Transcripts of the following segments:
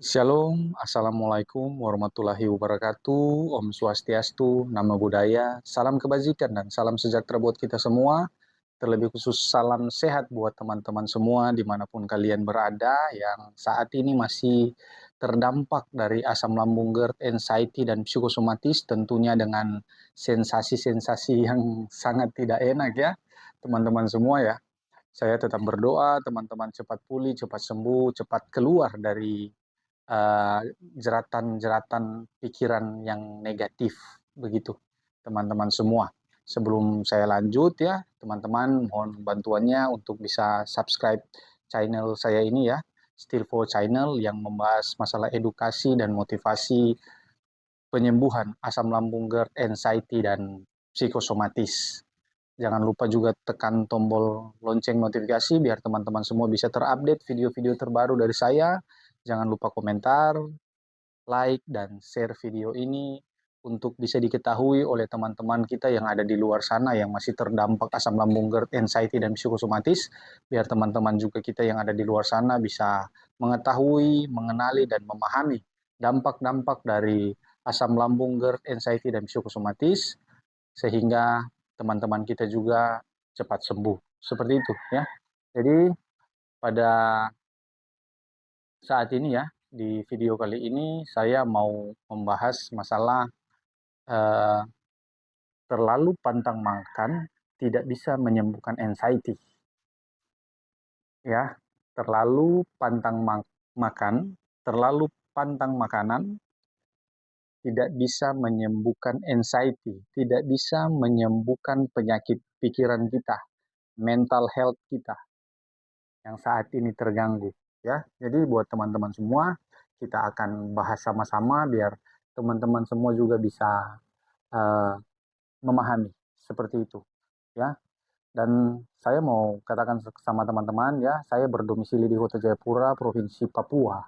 Shalom, Assalamualaikum warahmatullahi wabarakatuh, Om Swastiastu, Namo Buddhaya, salam kebajikan dan salam sejahtera buat kita semua, terlebih khusus salam sehat buat teman-teman semua dimanapun kalian berada yang saat ini masih terdampak dari asam lambung GERD, anxiety, dan psikosomatis, tentunya dengan sensasi-sensasi yang sangat tidak enak ya, teman-teman semua ya. Saya tetap berdoa teman-teman cepat pulih, cepat sembuh, cepat keluar dari jeratan-jeratan pikiran yang negatif begitu teman-teman semua. Sebelum saya lanjut ya teman-teman, mohon bantuannya untuk bisa subscribe channel saya ini ya, Stilfo Channel, yang membahas masalah edukasi dan motivasi penyembuhan asam lambung GERD, anxiety, dan psikosomatis. Jangan lupa juga tekan tombol lonceng notifikasi biar teman-teman semua bisa terupdate video-video terbaru dari saya. Jangan lupa komentar, like, dan share video ini untuk bisa diketahui oleh teman-teman kita yang ada di luar sana yang masih terdampak asam lambung GERD, anxiety, dan psikosomatis, biar teman-teman juga kita yang ada di luar sana bisa mengetahui, mengenali, dan memahami dampak-dampak dari asam lambung GERD, anxiety, dan psikosomatis, sehingga teman-teman kita juga cepat sembuh. Seperti itu ya. Jadi pada saat ini ya, di video kali ini saya mau membahas masalah eh, terlalu pantang makan tidak bisa menyembuhkan anxiety. Ya, terlalu pantang makan, terlalu pantang makanan tidak bisa menyembuhkan anxiety, tidak bisa menyembuhkan penyakit pikiran kita, mental health kita yang saat ini terganggu. Ya, jadi buat teman-teman semua, kita akan bahas sama-sama biar teman-teman semua juga bisa uh, memahami seperti itu ya. Dan saya mau katakan sama teman-teman ya, saya berdomisili di Kota Jayapura, Provinsi Papua.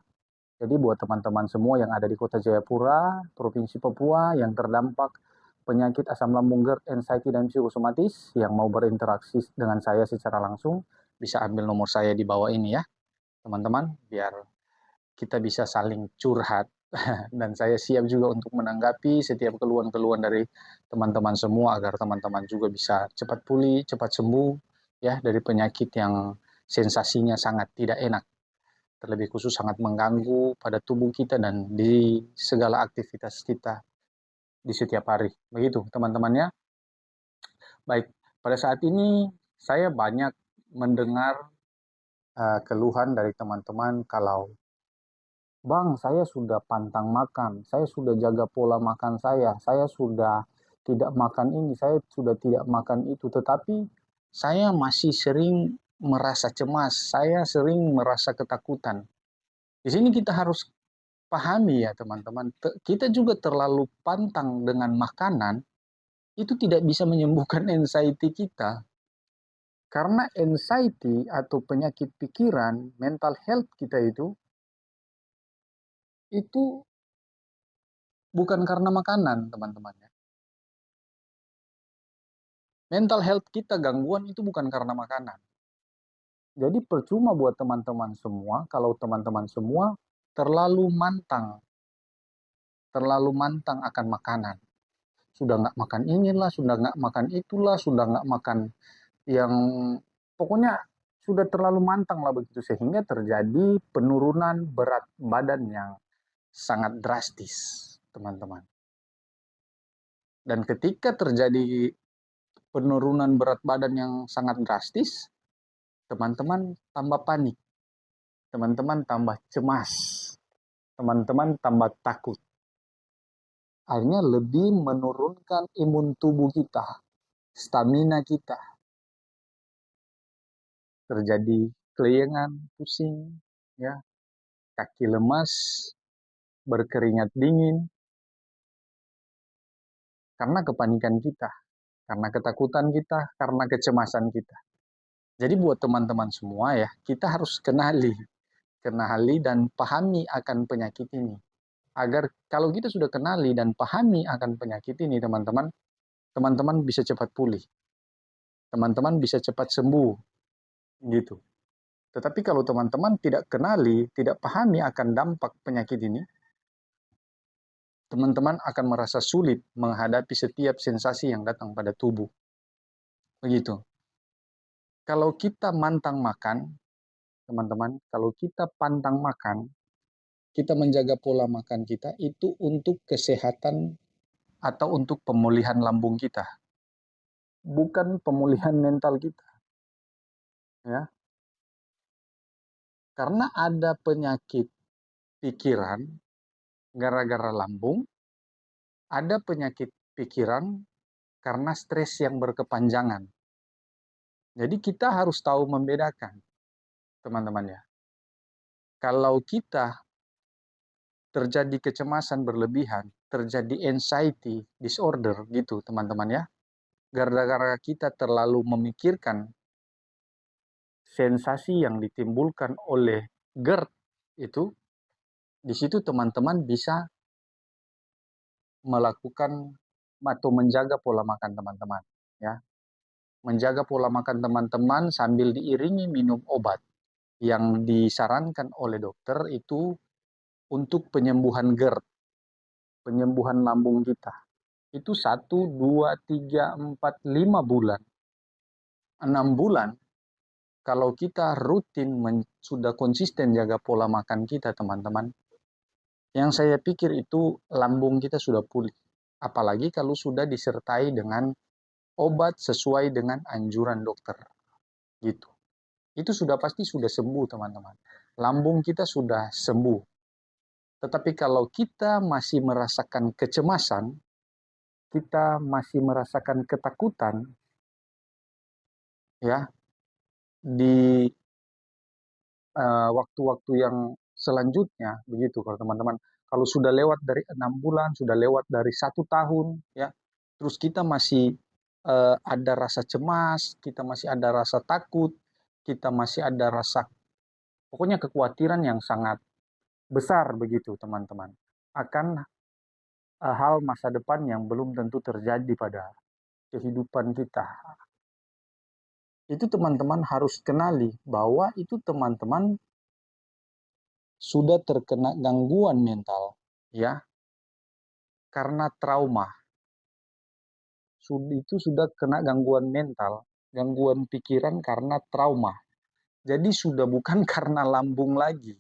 Jadi buat teman-teman semua yang ada di Kota Jayapura, Provinsi Papua yang terdampak penyakit asam lambung GERD, anxiety, dan psikosomatis yang mau berinteraksi dengan saya secara langsung, bisa ambil nomor saya di bawah ini ya, teman-teman, biar kita bisa saling curhat. Dan saya siap juga untuk menanggapi setiap keluhan-keluhan dari teman-teman semua agar teman-teman juga bisa cepat pulih, cepat sembuh ya dari penyakit yang sensasinya sangat tidak enak, terlebih khusus sangat mengganggu pada tubuh kita dan di segala aktivitas kita di setiap hari. Begitu teman-temannya. Baik, pada saat ini saya banyak mendengar keluhan dari teman-teman kalau Bang, saya sudah pantang makan, saya sudah jaga pola makan saya sudah tidak makan ini, saya sudah tidak makan itu, tetapi saya masih sering merasa cemas, saya sering merasa ketakutan. Di sini kita harus pahami ya teman-teman, kita juga terlalu pantang dengan makanan, itu tidak bisa menyembuhkan anxiety kita. Karena anxiety atau penyakit pikiran, mental health kita itu bukan karena makanan teman-teman ya. Mental health kita, gangguan itu bukan karena makanan. Jadi percuma buat teman-teman semua kalau teman-teman semua terlalu mantang akan makanan. Sudah nggak makan inilah, sudah nggak makan itulah, sudah nggak makan yang pokoknya sudah terlalu mantang lah begitu, sehingga terjadi penurunan berat badan yang sangat drastis, teman-teman. Dan ketika terjadi penurunan berat badan yang sangat drastis, teman-teman tambah panik, teman-teman tambah cemas, teman-teman tambah takut. Akhirnya lebih menurunkan imun tubuh kita, stamina kita. Terjadi keliengan, pusing, ya, kaki lemas, berkeringat dingin, karena kepanikan kita, karena ketakutan kita, karena kecemasan kita. Jadi buat teman-teman semua ya, kita harus kenali dan pahami akan penyakit ini. Agar kalau kita sudah kenali dan pahami akan penyakit ini, teman-teman bisa cepat pulih, teman-teman bisa cepat sembuh, gitu. Tetapi kalau teman-teman tidak kenali, tidak pahami akan dampak penyakit ini, teman-teman akan merasa sulit menghadapi setiap sensasi yang datang pada tubuh. Begitu. Kalau kita mantang makan, teman-teman, kalau kita pantang makan, kita menjaga pola makan kita itu untuk kesehatan atau untuk pemulihan lambung kita, bukan pemulihan mental kita, ya. Karena ada penyakit pikiran gara-gara lambung, ada penyakit pikiran karena stres yang berkepanjangan. Jadi kita harus tahu membedakan, teman-teman ya. Kalau kita terjadi kecemasan berlebihan, terjadi anxiety disorder gitu, teman-teman ya. Gara-gara kita terlalu memikirkan sensasi yang ditimbulkan oleh GERD itu, di situ teman-teman bisa melakukan atau menjaga pola makan teman-teman ya. Menjaga pola makan teman-teman sambil diiringi minum obat yang disarankan oleh dokter itu untuk penyembuhan GERD, penyembuhan lambung kita. Itu 1, 2, 3, 4, 5 bulan. 6 bulan, kalau kita rutin sudah konsisten jaga pola makan kita, teman-teman, yang saya pikir itu lambung kita sudah pulih. Apalagi kalau sudah disertai dengan obat sesuai dengan anjuran dokter. Gitu. Itu sudah pasti sudah sembuh, teman-teman. Lambung kita sudah sembuh. Tetapi kalau kita masih merasakan kecemasan, kita masih merasakan ketakutan, ya, di waktu-waktu yang selanjutnya, begitu kalau teman-teman. Kalau sudah lewat dari 6 bulan, sudah lewat dari 1 tahun, ya, terus kita masih ada rasa cemas, kita masih ada rasa takut, kita masih ada rasa, pokoknya kekhawatiran yang sangat besar begitu, teman-teman, akan hal masa depan yang belum tentu terjadi pada kehidupan kita. Itu teman-teman harus kenali bahwa itu teman-teman sudah terkena gangguan mental, ya, karena trauma. Itu sudah kena gangguan mental, gangguan pikiran karena trauma. Jadi sudah bukan karena lambung lagi.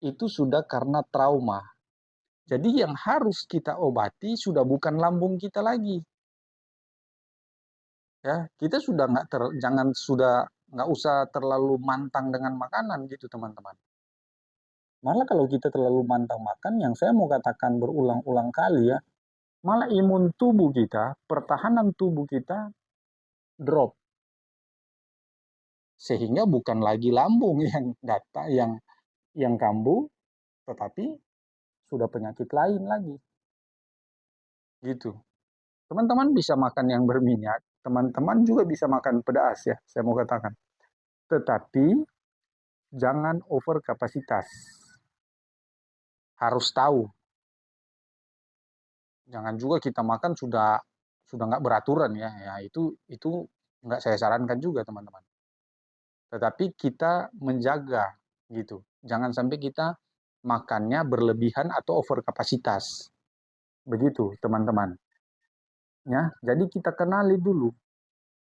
Itu sudah karena trauma. Jadi yang harus kita obati sudah bukan lambung kita lagi. Ya, kita sudah nggak usah terlalu mantang dengan makanan gitu, teman-teman. Malah kalau kita terlalu mantang makan, yang saya mau katakan berulang-ulang kali ya, malah imun tubuh kita, pertahanan tubuh kita drop. Sehingga bukan lagi lambung yang yang kambuh, tetapi sudah penyakit lain lagi. Gitu. Teman-teman bisa makan yang berminyak, teman-teman juga bisa makan pedas ya, saya mau katakan. Tetapi jangan over kapasitas. Harus tahu. Jangan juga kita makan sudah nggak beraturan ya. Ya itu nggak saya sarankan juga, teman-teman. Tetapi kita menjaga gitu. Jangan sampai kita makannya berlebihan atau over kapasitas. Begitu, teman-teman. Ya, jadi kita kenali dulu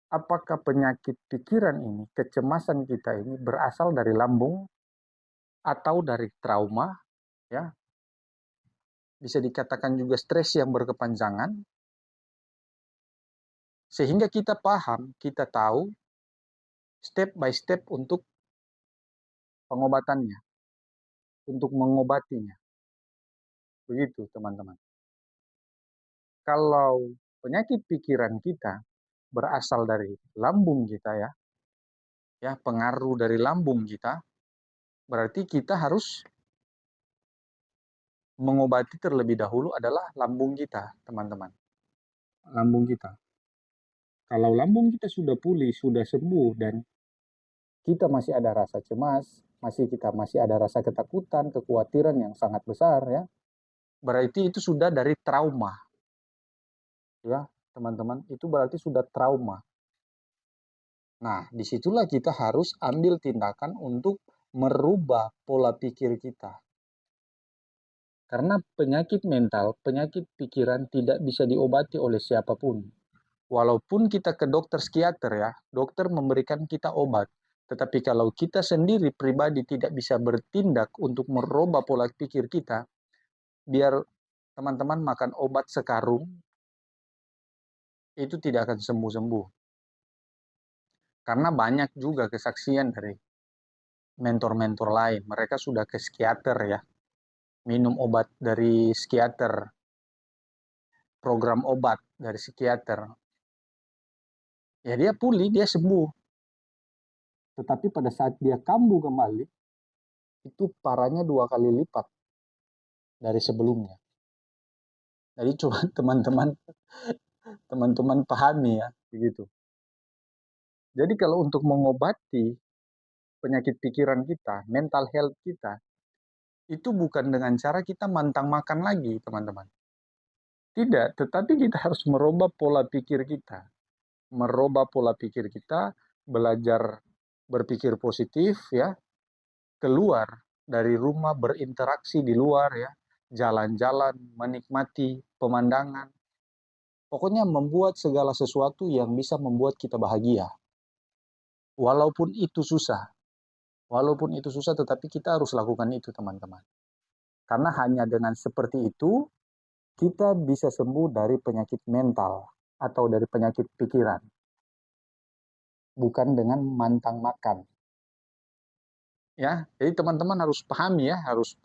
apakah penyakit pikiran ini, kecemasan kita ini berasal dari lambung atau dari trauma, ya. Bisa dikatakan juga stres yang berkepanjangan, sehingga kita paham, kita tahu step by step untuk pengobatannya, untuk mengobatinya. Begitu, teman-teman. Kalau penyakit pikiran kita berasal dari lambung kita ya, pengaruh dari lambung kita, berarti kita harus mengobati terlebih dahulu adalah lambung kita, teman-teman. Lambung kita. Kalau lambung kita sudah pulih, sudah sembuh, dan kita masih ada rasa cemas, kita masih ada rasa ketakutan, kekhawatiran yang sangat besar, ya, berarti itu sudah dari trauma, ya, teman-teman. Itu berarti sudah trauma. Nah, disitulah kita harus ambil tindakan untuk merubah pola pikir kita. Karena penyakit mental, penyakit pikiran tidak bisa diobati oleh siapapun. Walaupun kita ke dokter psikiater ya, dokter memberikan kita obat. Tetapi kalau kita sendiri pribadi tidak bisa bertindak untuk merubah pola pikir kita, biar teman-teman makan obat sekarung, itu tidak akan sembuh-sembuh. Karena banyak juga kesaksian dari mentor-mentor lain. Mereka sudah ke psikiater ya, minum obat dari psikiater, program obat dari psikiater. Ya dia pulih, dia sembuh. Tetapi pada saat dia kambuh kembali, itu parahnya 2 kali lipat dari sebelumnya. Jadi coba teman-teman pahami ya, begitu. Jadi kalau untuk mengobati penyakit pikiran kita, mental health kita, itu bukan dengan cara kita mantang makan lagi, teman-teman. Tidak, tetapi kita harus merubah pola pikir kita. Merubah pola pikir kita, belajar berpikir positif ya, keluar dari rumah, berinteraksi di luar ya, jalan-jalan, menikmati pemandangan. Pokoknya membuat segala sesuatu yang bisa membuat kita bahagia. Walaupun itu susah, tetapi kita harus lakukan itu, teman-teman. Karena hanya dengan seperti itu, kita bisa sembuh dari penyakit mental atau dari penyakit pikiran. Bukan dengan mantang makan. Ya, jadi teman-teman harus pahami ya, harus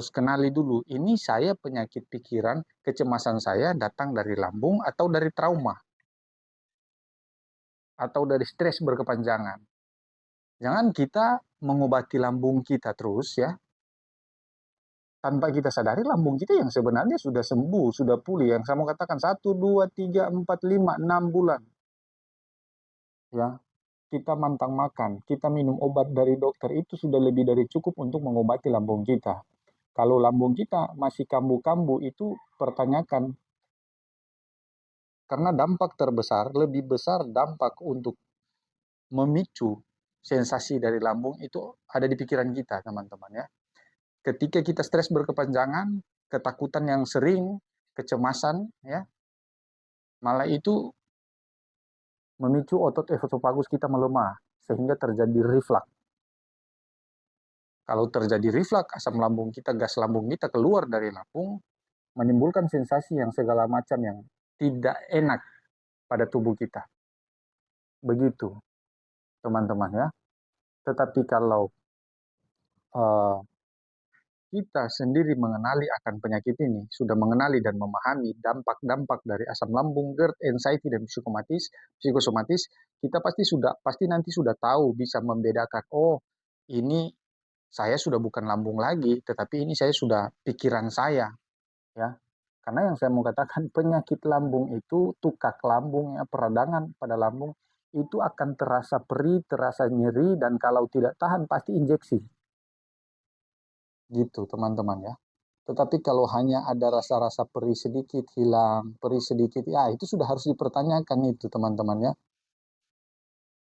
kenali dulu. Ini saya penyakit pikiran, kecemasan saya datang dari lambung atau dari trauma atau dari stres berkepanjangan. Jangan kita mengobati lambung kita terus ya, tanpa kita sadari lambung kita yang sebenarnya sudah sembuh, sudah pulih. Yang saya mau katakan 1, 2, 3, 4, 5, 6 bulan. Ya, kita mantang makan, kita minum obat dari dokter itu sudah lebih dari cukup untuk mengobati lambung kita. Kalau lambung kita masih kambuh-kambuh itu pertanyakan. Karena dampak terbesar, lebih besar dampak untuk memicu sensasi dari lambung itu ada di pikiran kita, teman-teman ya. Ketika kita stres berkepanjangan, ketakutan yang sering, kecemasan ya, malah itu memicu otot esofagus kita melemah sehingga terjadi reflux. Kalau terjadi reflux, asam lambung kita, gas lambung kita keluar dari lambung, menimbulkan sensasi yang segala macam yang tidak enak pada tubuh kita. Begitu, teman-teman ya. Tetapi kalau uh, kita sendiri mengenali akan penyakit ini, sudah mengenali dan memahami dampak-dampak dari asam lambung, GERD, anxiety, dan psikosomatis, kita pasti nanti sudah tahu, bisa membedakan, oh ini saya sudah bukan lambung lagi, tetapi ini saya sudah pikiran saya, ya. Karena yang saya mau katakan penyakit lambung itu, tukak lambung, ya, peradangan pada lambung, itu akan terasa perih, terasa nyeri, dan kalau tidak tahan pasti injeksi. Gitu teman-teman ya. Tetapi kalau hanya ada rasa-rasa perih sedikit hilang, perih sedikit, ya itu sudah harus dipertanyakan itu teman-teman ya.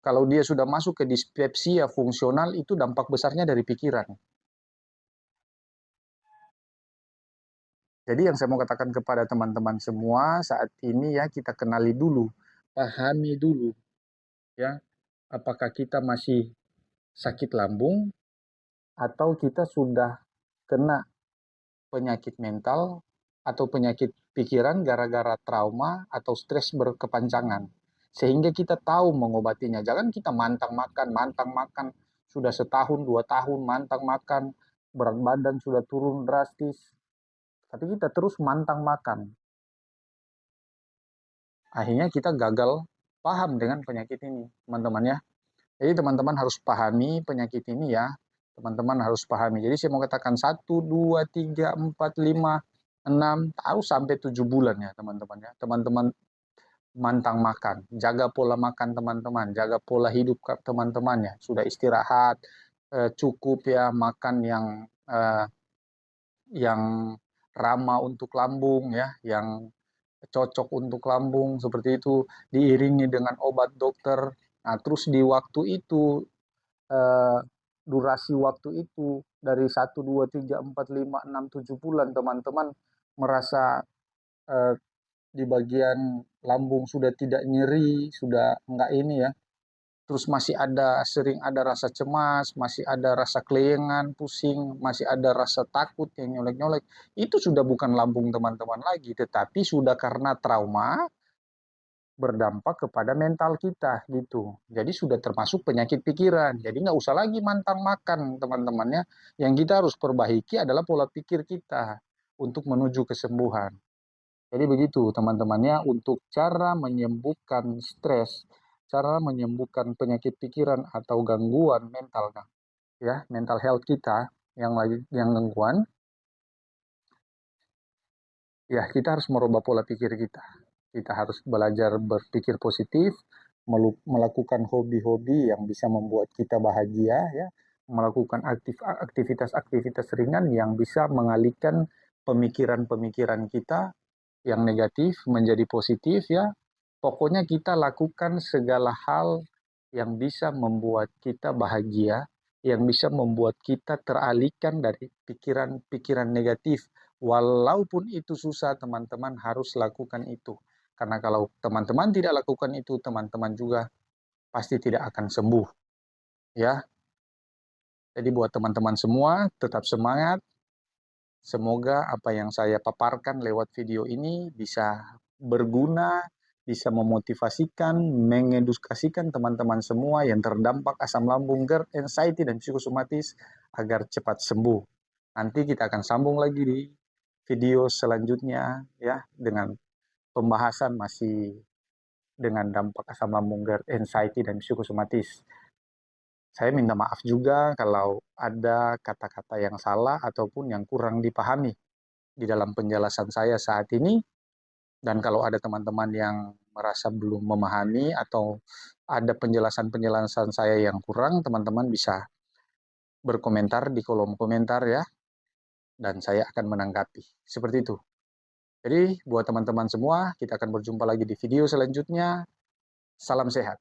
Kalau dia sudah masuk ke dispepsia fungsional itu dampak besarnya dari pikiran. Jadi yang saya mau katakan kepada teman-teman semua saat ini ya, kita kenali dulu, pahami dulu ya, apakah kita masih sakit lambung atau kita sudah kena penyakit mental atau penyakit pikiran gara-gara trauma atau stres berkepanjangan. Sehingga kita tahu mengobatinya. Jangan kita mantang makan, sudah setahun, 2 tahun mantang makan, berat badan sudah turun drastis. Tapi kita terus mantang makan. Akhirnya kita gagal paham dengan penyakit ini, teman-teman ya. Jadi teman-teman harus pahami penyakit ini ya. Teman-teman harus pahami. Jadi saya mau katakan 1, 2, 3, 4, 5, 6, tahu sampai 7 bulan ya teman-teman ya. Teman-teman mantang makan, jaga pola makan teman-teman, jaga pola hidup teman-teman ya. Sudah istirahat, cukup ya, makan yang ramah untuk lambung ya, yang cocok untuk lambung seperti itu, diiringi dengan obat dokter. Nah, terus di waktu itu, durasi waktu itu dari 1, 2, 3, 4, 5, 6, 7 bulan, teman-teman merasa di bagian lambung sudah tidak nyeri, sudah enggak ini ya. Terus masih ada, sering ada rasa cemas, masih ada rasa kelayangan, pusing, masih ada rasa takut yang nyolek-nyolek. Itu sudah bukan lambung teman-teman lagi, tetapi sudah karena trauma berdampak kepada mental kita gitu. Jadi sudah termasuk penyakit pikiran. Jadi nggak usah lagi mantang makan teman-temannya. Yang kita harus perbaiki adalah pola pikir kita untuk menuju kesembuhan. Jadi begitu teman-temannya untuk cara menyembuhkan stres, cara menyembuhkan penyakit pikiran atau gangguan mental, ya, mental health kita yang gangguan, ya kita harus merubah pola pikir kita. Kita harus belajar berpikir positif, melakukan hobi-hobi yang bisa membuat kita bahagia, ya, melakukan aktivitas-aktivitas ringan yang bisa mengalihkan pemikiran-pemikiran kita yang negatif menjadi positif, ya. Pokoknya kita lakukan segala hal yang bisa membuat kita bahagia, yang bisa membuat kita teralihkan dari pikiran-pikiran negatif. Walaupun itu susah, teman-teman harus lakukan itu. Karena kalau teman-teman tidak lakukan itu, teman-teman juga pasti tidak akan sembuh, ya. Jadi buat teman-teman semua, tetap semangat. Semoga apa yang saya paparkan lewat video ini bisa berguna, bisa memotivasikan, mengedukasikan teman-teman semua yang terdampak asam lambung, GERD, anxiety, dan psikosomatis agar cepat sembuh. Nanti kita akan sambung lagi di video selanjutnya ya dengan pembahasan masih dengan dampak asam lambung, GERD, anxiety, dan psikosomatis. Saya minta maaf juga kalau ada kata-kata yang salah ataupun yang kurang dipahami di dalam penjelasan saya saat ini. Dan kalau ada teman-teman yang merasa belum memahami atau ada penjelasan-penjelasan saya yang kurang, teman-teman bisa berkomentar di kolom komentar ya, dan saya akan menanggapi. Seperti itu. Jadi buat teman-teman semua, kita akan berjumpa lagi di video selanjutnya. Salam sehat.